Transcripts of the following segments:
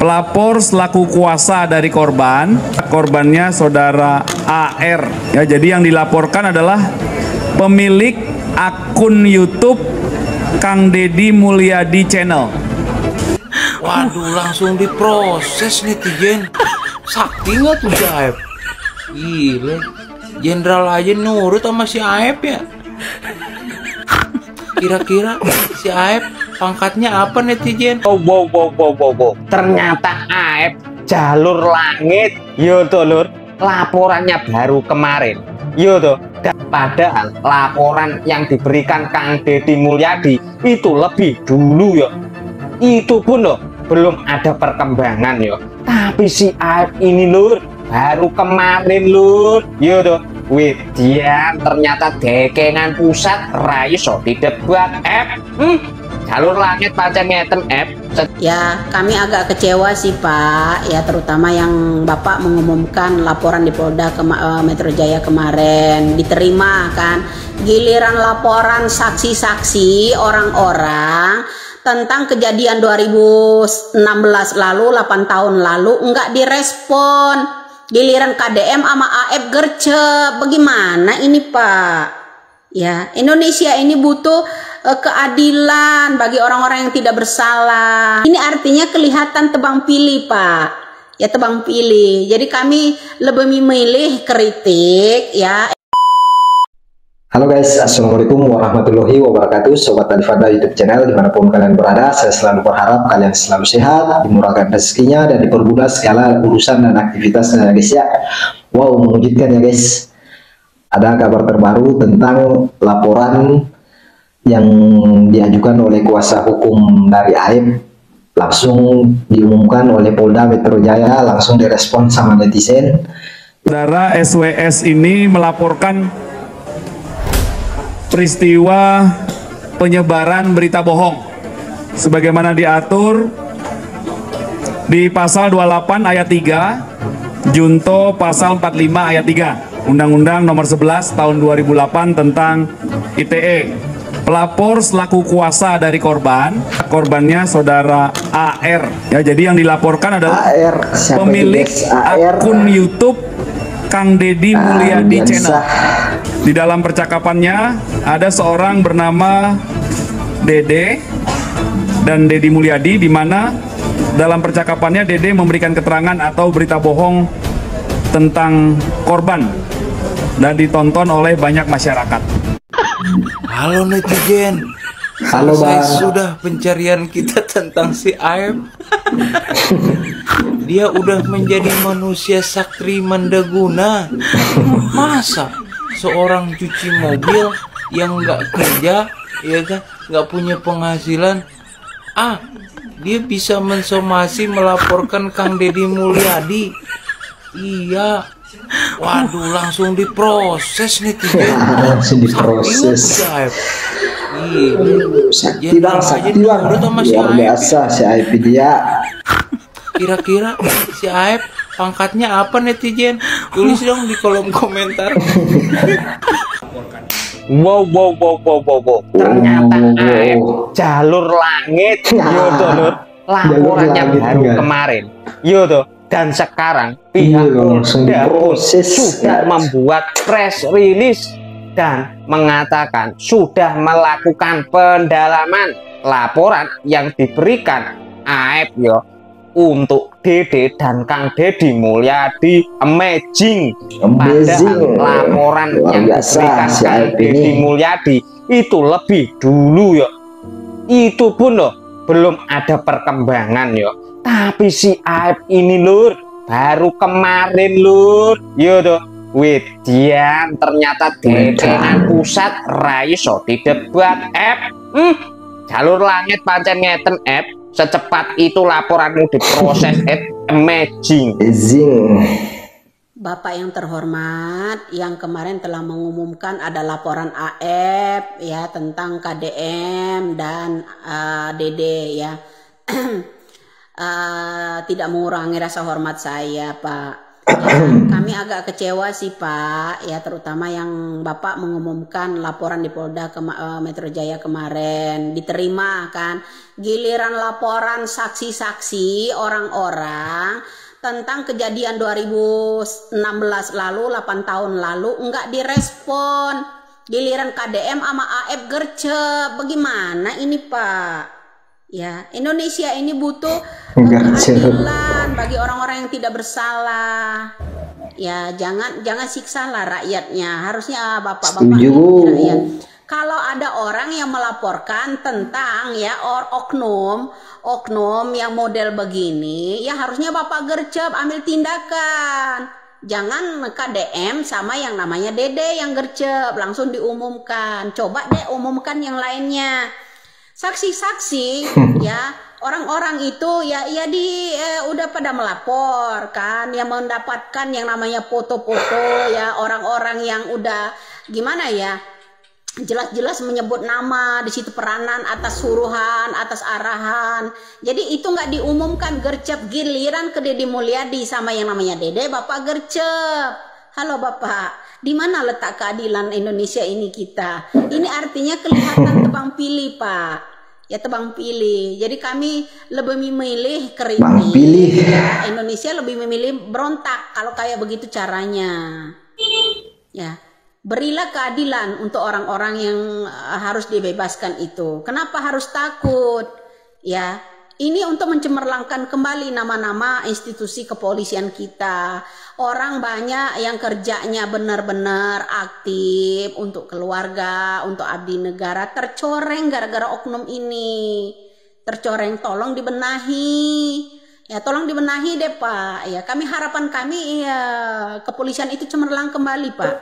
Pelapor selaku kuasa dari korban, korbannya saudara AR. Ya, jadi yang dilaporkan adalah pemilik akun YouTube Kang Deddy Mulyadi Channel. Waduh, langsung diproses netizen. Sakti nggak tuh si Aep? Gila, jenderal aja nurut sama si Aep ya. Kira-kira si Aep pangkatnya apa netizen? Wow. Ternyata Aep jalur langit. Yo tuh lur, laporannya baru kemarin. Yo tuh. Padahal laporan yang diberikan Kang Deddy Mulyadi itu lebih dulu yo. Itu pun loh belum ada perkembangan yo. Tapi si Aep ini lur baru kemarin lur. Yo tuh. Wih, dia ternyata dekengan pusat raiso didebat Aep. Jalur langit pancen ngeten Aep. Ya, kami agak kecewa sih Pak, ya terutama yang Bapak mengumumkan laporan di Polda Metro Jaya kemarin diterima kan. Giliran laporan saksi-saksi orang-orang tentang kejadian 2016 lalu, 8 tahun lalu enggak direspon. Giliran KDM sama AF gercep. Bagaimana ini Pak? Ya, Indonesia ini butuh keadilan bagi orang-orang yang tidak bersalah. Ini artinya kelihatan tebang pilih Pak. Ya tebang pilih. Jadi kami lebih memilih kritik ya. Halo guys, assalamualaikum warahmatullahi wabarakatuh. Sobat Alifada YouTube channel dimanapun kalian berada, saya selalu berharap kalian selalu sehat, dimurahkan rezekinya dan dipermudah segala urusan dan aktivitasnya guys ya. Wow, mengejutkan ya guys. Ada kabar terbaru tentang laporan yang diajukan oleh kuasa hukum dari Aep, langsung diumumkan oleh Polda Metro Jaya, langsung direspon sama netizen. Saudara SWS ini melaporkan peristiwa penyebaran berita bohong sebagaimana diatur di pasal 28 ayat 3 junto pasal 45 ayat 3 Undang-Undang nomor 11 tahun 2008 tentang ITE. Pelapor selaku kuasa dari korbannya saudara AR. Ya, jadi yang dilaporkan adalah pemilik akun YouTube Kang Deddy Mulyadi Channel. Di dalam percakapannya ada seorang bernama Dede dan Deddy Mulyadi, di mana dalam percakapannya Dede memberikan keterangan atau berita bohong tentang korban dan ditonton oleh banyak masyarakat. Halo netizen. Halo Bang. Sudah pencarian kita tentang si Aep. Dia udah menjadi manusia sakti mandaguna. Masa seorang cuci mobil yang nggak kerja, ya kan, nggak punya penghasilan, dia bisa mensomasi melaporkan Kang Deddy Mulyadi. Iya, waduh, langsung diproses netizen. Langsung diproses. Sakti bang, luar biasa si Aep dia. Kira-kira si Aep pangkatnya apa netizen? Tulis dong di kolom komentar. Wow. Ternyata Aep jalur langit. Yo tuh lur, laporannya baru kemarin. Yo tuh, dan sekarang pihak Polda sudah membuat press release dan mengatakan sudah melakukan pendalaman laporan yang diberikan Aep yo untuk Dede dan Kang Deddy Mulyadi. Amazing. Padahal laporan yang diberikan Kang Deddy Mulyadi itu lebih dulu yo. Itu pun loh belum ada perkembangan yo. Tapi si Aep ini lur baru kemarin lur. Yo tuh. Wih, dia ternyata dekengan pusat raiso didebat Aep. Jalur langit pancen ngeten Aep. Secepat itu laporanmu diproses. Amazing. Bapak yang terhormat, yang kemarin telah mengumumkan ada laporan AF ya tentang KDM dan Dede ya. Tidak mengurangi rasa hormat saya Pak. Ya, kami agak kecewa sih Pak, ya terutama yang Bapak mengumumkan laporan di Polda Metro Jaya kemarin diterima kan. Giliran laporan saksi-saksi orang-orang tentang kejadian 2016 lalu, 8 tahun lalu enggak direspon. Giliran KDM sama AF gercep. Bagaimana ini Pak? Ya, Indonesia ini butuh keadilan bagi orang-orang yang tidak bersalah. Ya, jangan siksalah rakyatnya. Harusnya bapak-bapak rakyat. Kalau ada orang yang melaporkan tentang ya oknum yang model begini, ya harusnya bapak gercep, ambil tindakan. Jangan KDM sama yang namanya Dede yang gercep langsung diumumkan. Coba deh umumkan yang lainnya. Saksi-saksi ya orang-orang itu ya udah pada melapor kan, yang mendapatkan yang namanya foto-foto ya orang-orang yang udah gimana ya jelas-jelas menyebut nama di situ, peranan atas suruhan, atas arahan. Jadi itu nggak diumumkan, gercep. Giliran ke Deddy Mulyadi sama yang namanya Dede, bapak gercep. Halo bapak, di mana letak keadilan Indonesia ini kita? Ini artinya kelihatan tebang pilih Pak. Ya tebang pilih. Jadi kami lebih memilih kritik. Ya, Indonesia lebih memilih berontak kalau kayak begitu caranya. Ya, berilah keadilan untuk orang-orang yang harus dibebaskan itu. Kenapa harus takut? Ya, ini untuk mencemerlangkan kembali nama-nama institusi kepolisian kita. Orang banyak yang kerjanya benar-benar aktif untuk keluarga, untuk abdi negara, tercoreng gara-gara oknum ini. Tercoreng, tolong dibenahi. Ya, tolong dibenahi deh Pak. Ya, harapan kami ya kepolisian itu cemerlang kembali Pak.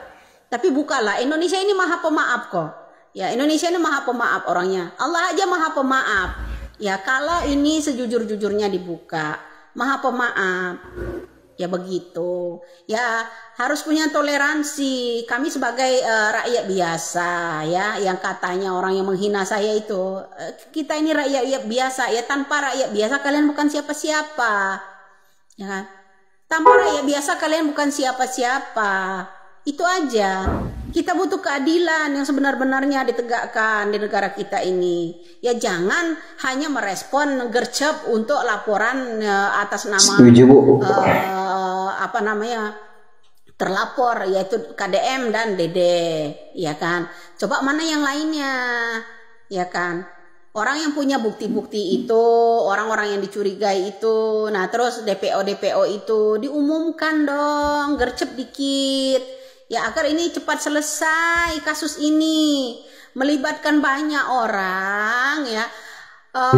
Tapi bukalah, Indonesia ini maha pemaaf kok. Ya, Indonesia ini maha pemaaf orangnya. Allah aja maha pemaaf. Ya, kalau ini sejujur-jujurnya dibuka, maha pemaaf. Ya begitu. Ya harus punya toleransi. Kami sebagai rakyat biasa ya, yang katanya orang yang menghina saya itu, kita ini rakyat biasa ya. Tanpa rakyat biasa kalian bukan siapa-siapa. Ya kan? Tanpa rakyat biasa kalian bukan siapa-siapa. Itu aja. Kita butuh keadilan yang sebenar-benarnya ditegakkan di negara kita ini. Ya jangan hanya merespon gercep untuk laporan atas nama terlapor, yaitu KDM dan Dede, ya kan. Coba mana yang lainnya, ya kan. Orang yang punya bukti-bukti itu, orang-orang yang dicurigai itu, nah terus DPO itu diumumkan dong, gercep dikit. Ya agar ini cepat selesai kasus ini, melibatkan banyak orang ya.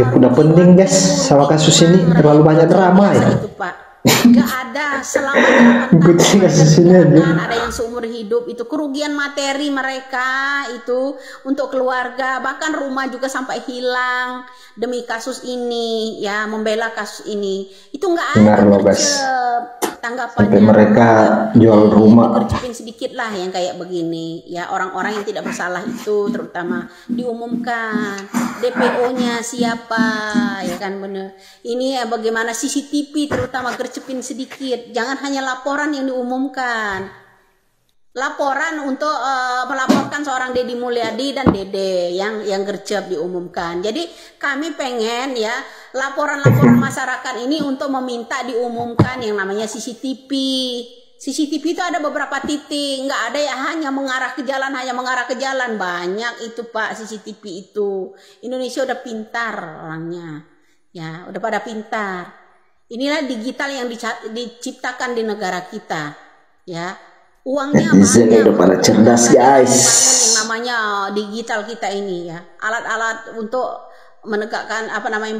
Ya udah penting guys, sama kasus ini terlalu banyak drama ya. Itu Pak, nggak ada selama 8 tahun ada yang seumur hidup itu kerugian materi mereka itu untuk keluarga, bahkan rumah juga sampai hilang demi kasus ini ya, membela kasus ini itu nggak ada. Tanggapannya sampai mereka jual rumah, gercepin sedikit lah yang kayak begini ya, orang-orang yang tidak bersalah itu terutama diumumkan DPO-nya siapa ya kan, bener ini ya, bagaimana CCTV terutama gercepin sedikit, jangan hanya laporan yang diumumkan. Laporan untuk melaporkan seorang Deddy Mulyadi dan Dede yang gercep diumumkan. Jadi kami pengen ya laporan-laporan masyarakat ini untuk meminta diumumkan yang namanya CCTV. CCTV itu ada beberapa titik, nggak ada ya hanya mengarah ke jalan, banyak itu Pak CCTV itu. Indonesia udah pintar orangnya, ya udah pada pintar. Inilah digital yang diciptakan di negara kita, ya. Uangnya banyak, pada cerdas guys. Yang namanya digital kita ini ya, alat-alat untuk menegakkan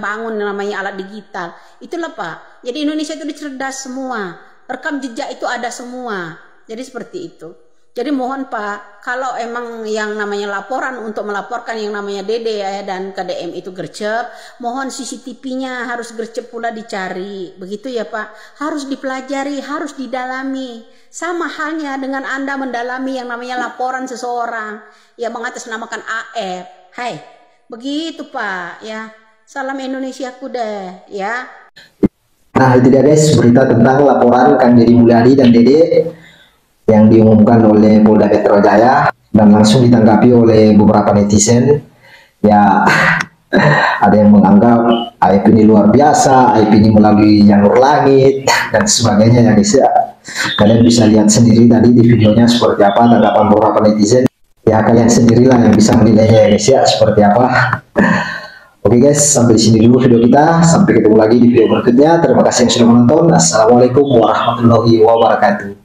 bangun yang namanya alat digital. Itulah Pak. Jadi Indonesia itu cerdas semua, rekam jejak itu ada semua. Jadi seperti itu. Jadi mohon Pak, kalau emang yang namanya laporan untuk melaporkan yang namanya Dede ya, dan KDM itu gercep, mohon CCTV-nya harus gercep pula dicari. Begitu ya Pak, harus dipelajari, harus didalami. Sama halnya dengan Anda mendalami yang namanya laporan seseorang yang mengatasnamakan AF. Hai, begitu Pak ya. Salam Indonesiaku deh ya. Nah itu dia guys berita tentang laporan Kang Deddy Mulyadi dan Dede yang diumumkan oleh Polda Metro Jaya dan langsung ditanggapi oleh beberapa netizen. Ya ada yang menganggap aib ini luar biasa, aib ini melalui jalur langit dan sebagainya ya guys ya. Kalian bisa lihat sendiri tadi di videonya seperti apa tanggapan beberapa netizen. Ya kalian sendirilah yang bisa menilainya ya guys ya seperti apa. Oke guys, sampai sini dulu video kita. Sampai ketemu lagi di video berikutnya. Terima kasih yang sudah menonton. Assalamualaikum warahmatullahi wabarakatuh.